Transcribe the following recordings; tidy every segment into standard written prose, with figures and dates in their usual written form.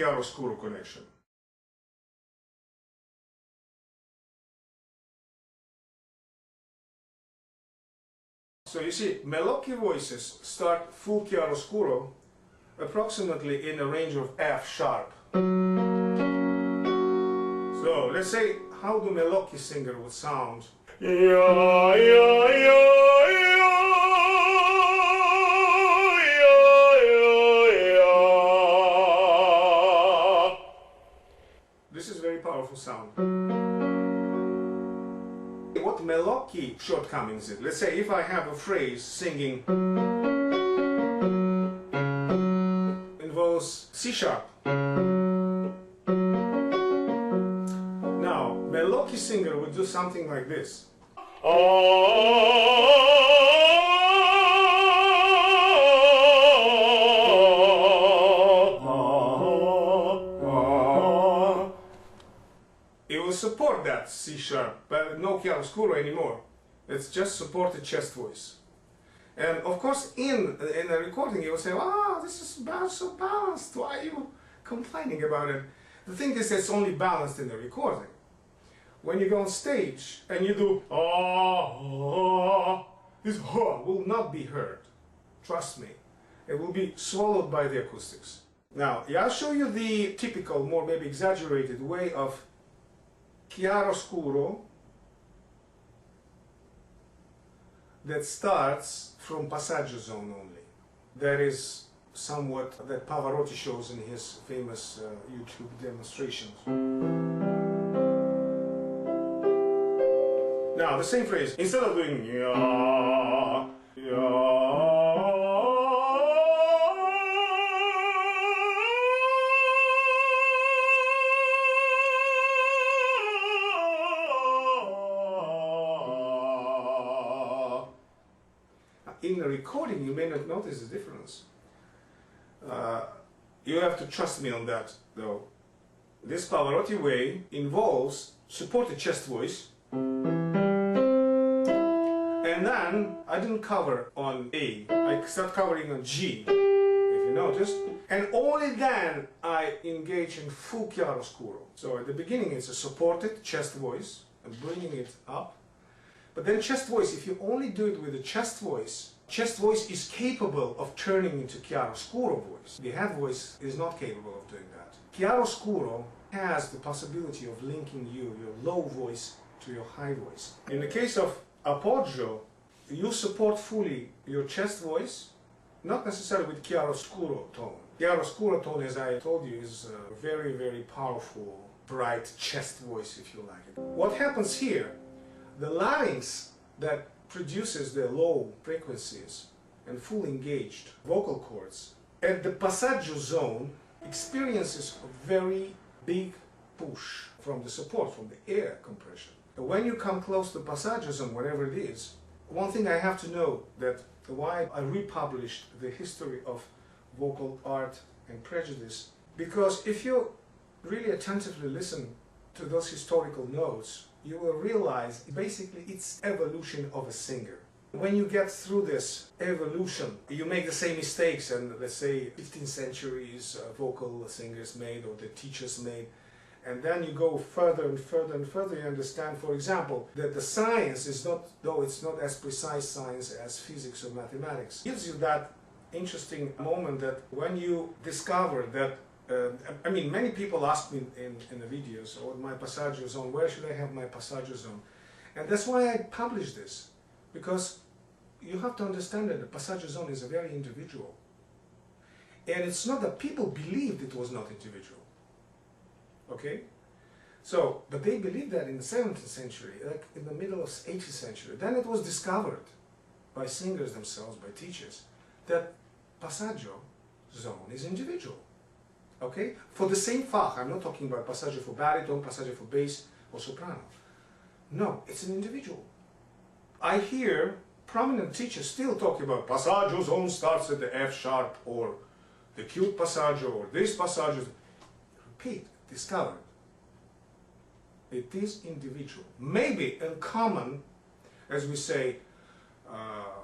chiaro-scuro connection. So you see, melodic voices start full chiaroscuro approximately in a range of F sharp. So let's say how the melodic singer would sound. This is a very powerful sound. What melodic shortcomings is? Let's say if I have a phrase singing involves C sharp. Now, melodic singer would do something like this. It will support that C sharp, but no chiaroscuro anymore. It's just supported chest voice. And of course, in a recording, you will say, "Ah, this is so balanced. Why are you complaining about it?" The thing is, it's only balanced in the recording. When you go on stage and you do this will not be heard. Trust me, it will be swallowed by the acoustics. Now, I'll show you the typical, more maybe exaggerated way of chiaroscuro that starts from passaggio zone only. That is somewhat that Pavarotti shows in his famous YouTube demonstrations. Now the same phrase, instead of doing in the recording you may not notice the difference. You have to trust me on that though. This Pavarotti way involves supported chest voice, and then I didn't cover on A, I start covering on G, if you noticed, and only then I engage in full chiaroscuro. So at the beginning it's a supported chest voice, I'm bringing it up. But then chest voice, if you only do it with the chest voice is capable of turning into chiaroscuro voice. The head voice is not capable of doing that. Chiaroscuro has the possibility of linking your low voice to your high voice. In the case of appoggio, you support fully your chest voice, not necessarily with chiaroscuro tone. Chiaroscuro tone, as I told you, is a very, very powerful, bright chest voice, if you like it. What happens here? The larynx that produces the low frequencies and full engaged vocal cords at the passaggio zone experiences a very big push from the support, from the air compression. When you come close to passaggio zone, whatever it is, one thing I have to know that why I republished the history of vocal art and prejudice, because if you really attentively listen to those historical notes, you will realize basically it's evolution of a singer. When you get through this evolution, you make the same mistakes and let's say 15th centuries vocal singers made or the teachers made, and then you go further and further and further, you understand, for example, that the science is not, though it's not as precise science as physics or mathematics, gives you that interesting moment that when you discover that I mean, many people ask me in the videos, or my passaggio zone, where should I have my passaggio zone? And that's why I publish this, because you have to understand that the passaggio zone is a very individual. And it's not that people believed it was not individual. Okay? So, but they believed that in the 17th century, like in the middle of 18th century. Then it was discovered by singers themselves, by teachers, that passaggio zone is individual. Okay? For the same Fach, I'm not talking about passaggio for baritone, passaggio for bass or soprano. No, it's an individual. I hear prominent teachers still talking about passaggio zone starts at the F sharp, or the acute passaggio, or this passaggio. Repeat, discovered. It is individual. Maybe in common, as we say,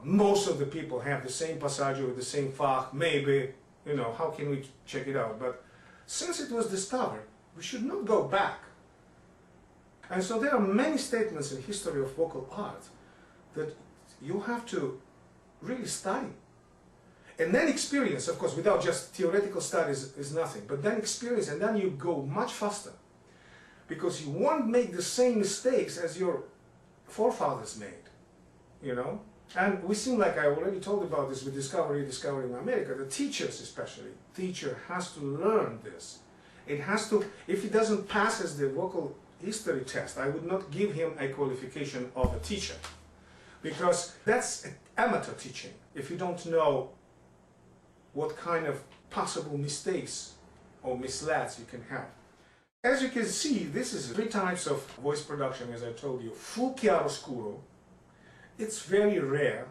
most of the people have the same passaggio with the same Fach, maybe. You know, how can we check it out? But since it was discovered, we should not go back. And so there are many statements in history of vocal art that you have to really study. And then experience, of course, without just theoretical studies is nothing, but then experience, and then you go much faster. Because you won't make the same mistakes as your forefathers made, you know? And we seem like I already told about this with Discovering America, the teachers especially. Teacher has to learn this. It has to, if he doesn't pass as the vocal history test, I would not give him a qualification of a teacher. Because that's amateur teaching, if you don't know what kind of possible mistakes or mislads you can have. As you can see, this is 3 types of voice production, as I told you. Full chiaro scuro. It's very rare,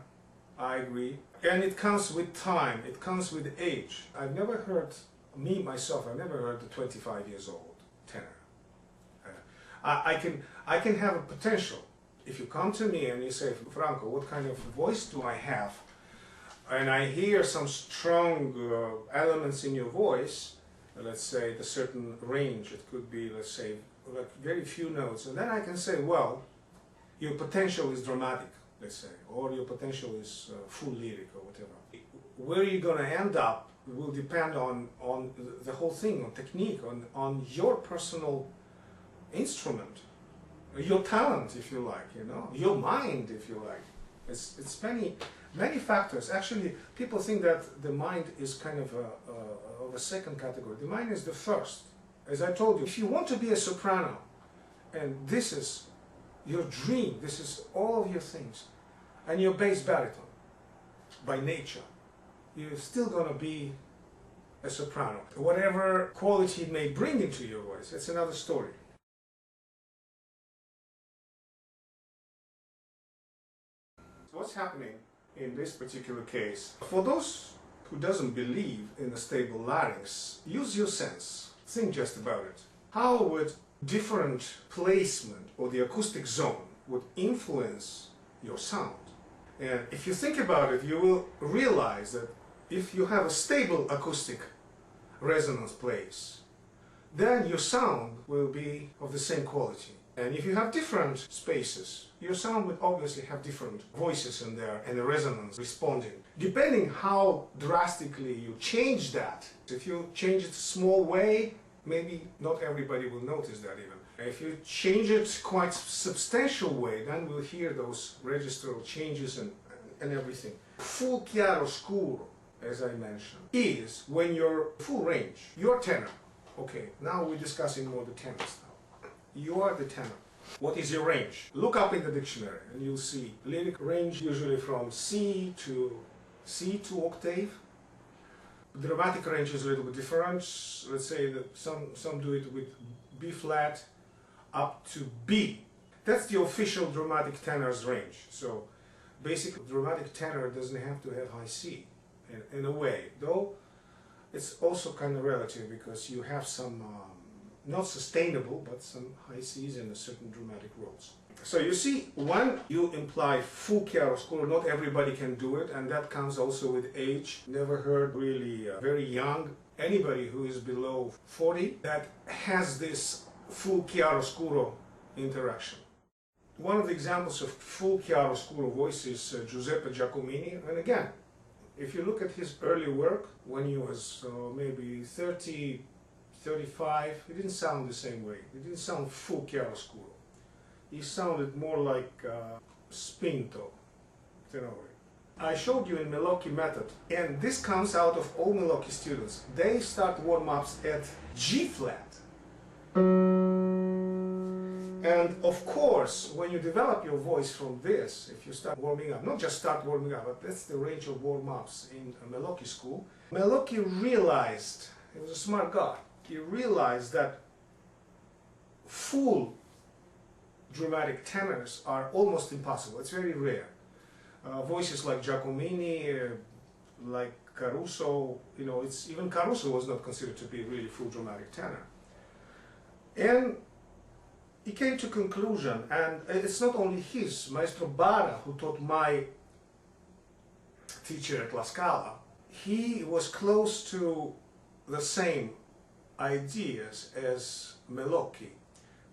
I agree, and it comes with time, it comes with age. I've never heard, myself, I've never heard the 25 years old tenor. I can have a potential. If you come to me and you say, Franco, what kind of voice do I have? And I hear some strong elements in your voice, let's say the certain range, it could be, let's say, like very few notes, and then I can say, well, your potential is dramatic, let's say, or your potential is full lyric or whatever. Where you're going to end up will depend on the whole thing, on technique, on your personal instrument, your talent, if you like, you know, your mind, if you like. It's many factors. Actually, people think that the mind is kind of a second category. The mind is the first. As I told you, if you want to be a soprano, and this is your dream, this is all of your things, and you're bass baritone by nature, you're still going to be a soprano. Whatever quality it may bring into your voice, it's another story. What's happening in this particular case? For those who doesn't believe in a stable larynx, use your sense. Think just about it. How would different placement or the acoustic zone would influence your sound? And if you think about it, you will realize that if you have a stable acoustic resonance place, then your sound will be of the same quality. And if you have different spaces, your sound would obviously have different voices in there and the resonance responding. Depending how drastically you change that, if you change it a small way, maybe not everybody will notice that even. If you change it quite substantial way, then we'll hear those registral changes and everything. Full chiaro scuro, as I mentioned, is when you're full range, you're tenor. Okay, now we're discussing more the tenor stuff. You are the tenor. What is your range? Look up in the dictionary and you'll see lyric range usually from C to octave. Dramatic range is a little bit different. Let's say that some do it with B flat up to B. That's the official dramatic tenor's range. So basically dramatic tenor doesn't have to have high C in a way, though it's also kind of relative because you have some not sustainable, but some high C's in a certain dramatic roles. So you see, when you imply full chiaroscuro, not everybody can do it, and that comes also with age. Never heard really very young, anybody who is below 40 that has this full chiaroscuro interaction. One of the examples of full chiaroscuro voice is Giuseppe Giacomini, and again, if you look at his early work, when he was maybe 30, 35, he didn't sound the same way. He didn't sound full chiaroscuro. He sounded more like spinto, tenore. I showed you in Milwaukee method, and this comes out of all Milwaukee students. They start warm-ups at G flat. And of course, when you develop your voice from this, if you start warming up, not just start warming up, but that's the range of warm-ups in a Milwaukee school. Milwaukee realized, he was a smart guy, he realized that full dramatic tenors are almost impossible. It's very rare. Voices like Giacomini, like Caruso, you know, even Caruso was not considered to be really full dramatic tenor. And he came to conclusion, and it's not only his, Maestro Bara, who taught my teacher at La Scala, he was close to the same ideas as melocchi,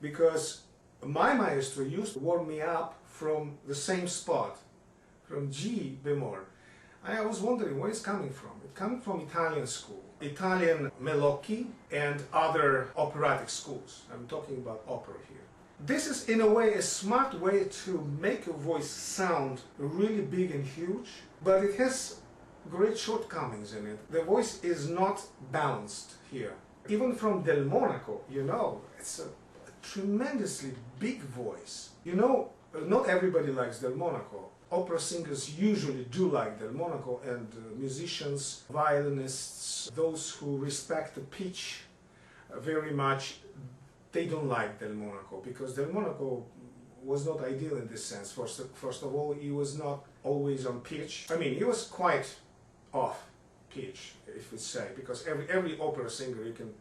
because my maestro used to warm me up from the same spot, from G bemol. I was wondering where it's coming from. It's coming from Italian school, Italian melocchi and other operatic schools. I'm talking about opera here. This is in a way a smart way to make a voice sound really big and huge, but it has great shortcomings in it. The voice is not balanced here. Even from Del Monaco, you know, it's a tremendously big voice. You know, not everybody likes Del Monaco. Opera singers usually do like Del Monaco, and musicians, violinists, those who respect the pitch very much, they don't like Del Monaco, because Del Monaco was not ideal in this sense. First of all, he was not always on pitch. I mean, he was quite off pitch, if we say, because every opera singer, you can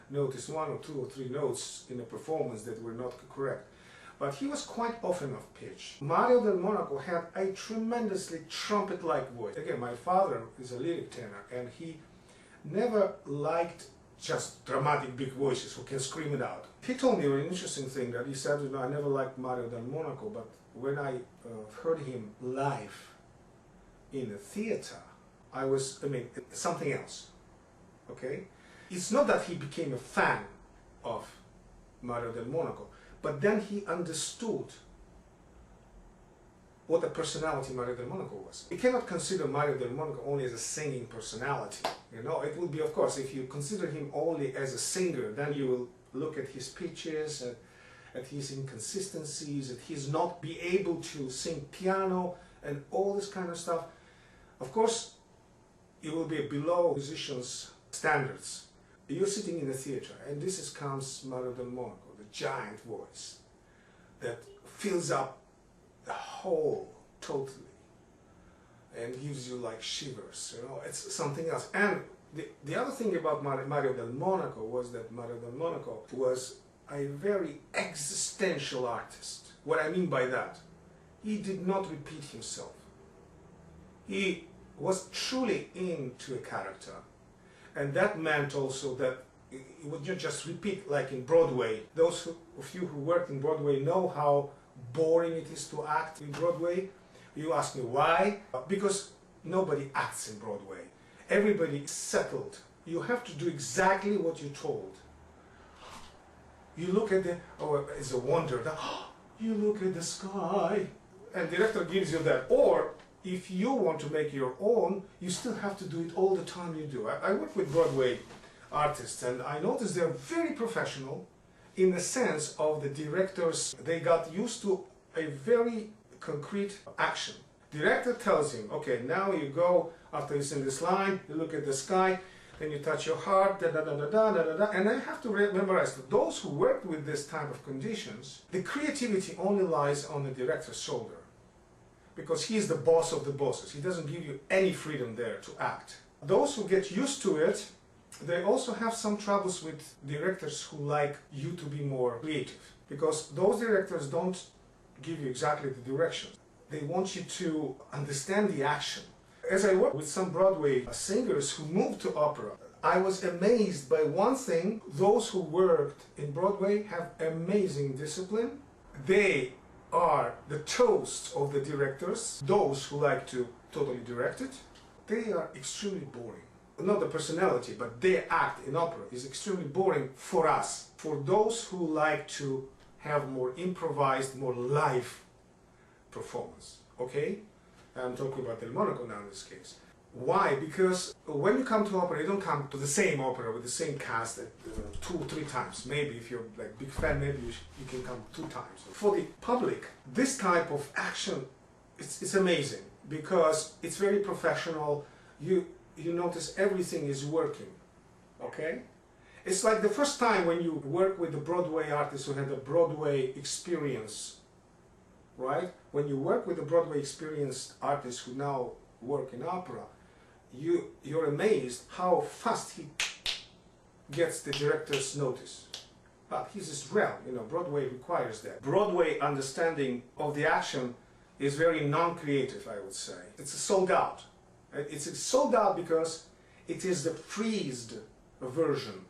notice 1 or 2 or 3 notes in a performance that were not correct. But he was quite often off pitch. Mario del Monaco had a tremendously trumpet-like voice. Again, my father is a lyric tenor, and he never liked just dramatic big voices who can scream it out. He told me an interesting thing, that he said, you know, I never liked Mario del Monaco, but when I heard him live in a theater, I mean, something else, okay? It's not that he became a fan of Mario del Monaco, but then he understood what a personality Mario del Monaco was. You cannot consider Mario del Monaco only as a singing personality. You know, it would be, of course, if you consider him only as a singer, then you will look at his pitches, at his inconsistencies, at his not be able to sing piano and all this kind of stuff. Of course, it will be below musicians' standards. You're sitting in a theater, and comes Mario del Monaco, the giant voice that fills up the whole totally and gives you like shivers, you know, it's something else. And the other thing about Mario del Monaco was that Mario del Monaco was a very existential artist. What I mean by that, he did not repeat himself. He was truly into a character, and that meant also that he would not just repeat like in Broadway. Those of you who worked in Broadway know how boring it is to act in Broadway. You ask me why? Because nobody acts in Broadway. Everybody is settled. You have to do exactly what you're told. You look at it's a wonder that you look at the sky, and the director gives you that. Or if you want to make your own, you still have to do it all the time you do. I work with Broadway artists, and I notice they're very professional in the sense of the directors. They got used to a very concrete action. Director tells him, okay, now you go, after you sing this line, you look at the sky, then you touch your heart, da da da da da da da da. And I have to memorize that those who work with this type of conditions, the creativity only lies on the director's shoulder, because he's the boss of the bosses. He doesn't give you any freedom there to act. Those who get used to it, they also have some troubles with directors who like you to be more creative, because those directors don't give you exactly the direction. They want you to understand the action. As I work with some Broadway singers who moved to opera, I was amazed by one thing. Those who worked in Broadway have amazing discipline. They are the toast of the directors, those who like to totally direct it. They are extremely boring. Not the personality, but their act in opera is extremely boring for us. For those who like to have more improvised, more live performance, okay? I'm talking about Del Monaco now in this case. Why? Because when you come to opera, you don't come to the same opera with the same cast 2 or 3 times. Maybe if you're like big fan, maybe you can come 2 times. For the public, this type of action, it's amazing, because it's very professional. You notice everything is working, okay? It's like the first time when you work with a Broadway artist who had a Broadway experience, right? When you work with a Broadway experienced artist who now work in opera, you're amazed how fast he gets the director's notice. But he's Israel, you know, Broadway requires that. Broadway understanding of the action is very non-creative, I would say. It's a sold out. It's sold out because it is the freezed version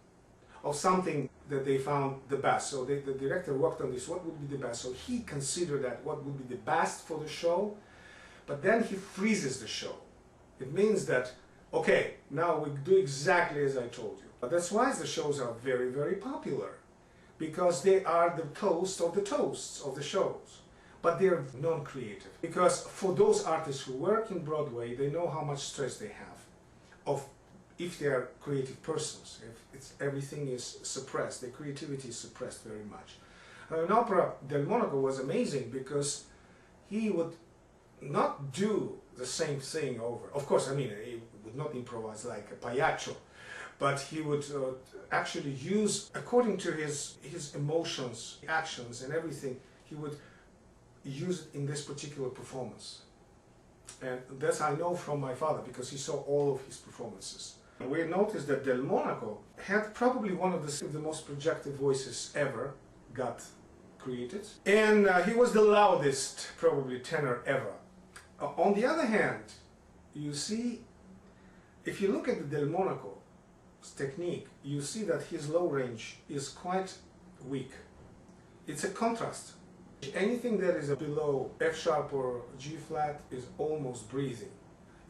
of something that they found the best. So the director worked on this, what would be the best. So he considered that what would be the best for the show, but then he freezes the show. It means that, okay, now we do exactly as I told you. But that's why the shows are very, very popular, because they are the toast of the toasts of the shows. But they're non-creative, because for those artists who work in Broadway, they know how much stress they have of if they are creative persons, if everything is suppressed, their creativity is suppressed very much. In opera, Del Monaco was amazing because he would not do the same thing over. Of course, I mean, he would not improvise like a pagliaccio, but he would actually use, according to his emotions, actions and everything, he would use it in this particular performance. And that's I know from my father, because he saw all of his performances. We noticed that Del Monaco had probably one of the most projected voices ever got created. And he was the loudest, probably, tenor ever. On the other hand, you see, if you look at the Del Monaco's technique, you see that his low range is quite weak. It's a contrast. Anything that is below F sharp or G flat is almost breathing.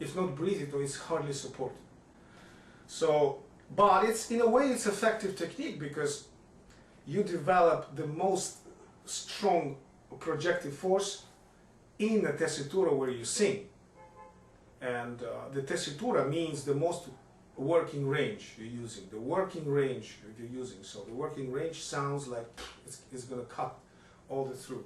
If not breathing, it's hardly supported. So, but it's, in a way, it's effective technique, because you develop the most strong projective force in a tessitura where you sing. And the tessitura means the most working range you're using, the working range you're using. So the working range sounds like it's going to cut all the through.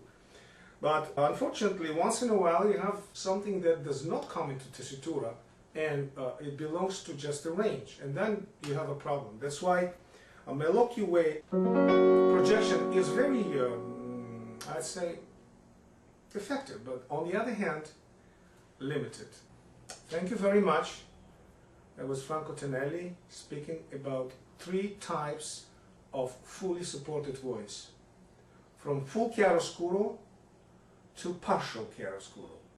But unfortunately, once in a while you have something that does not come into tessitura, and it belongs to just the range, and then you have a problem. That's why a Melocchio way projection is very, I'd say, effective, but on the other hand, limited. Thank you very much. That was Franco Tenelli speaking about 3 types of fully supported voice, from full chiaroscuro to partial chiaroscuro.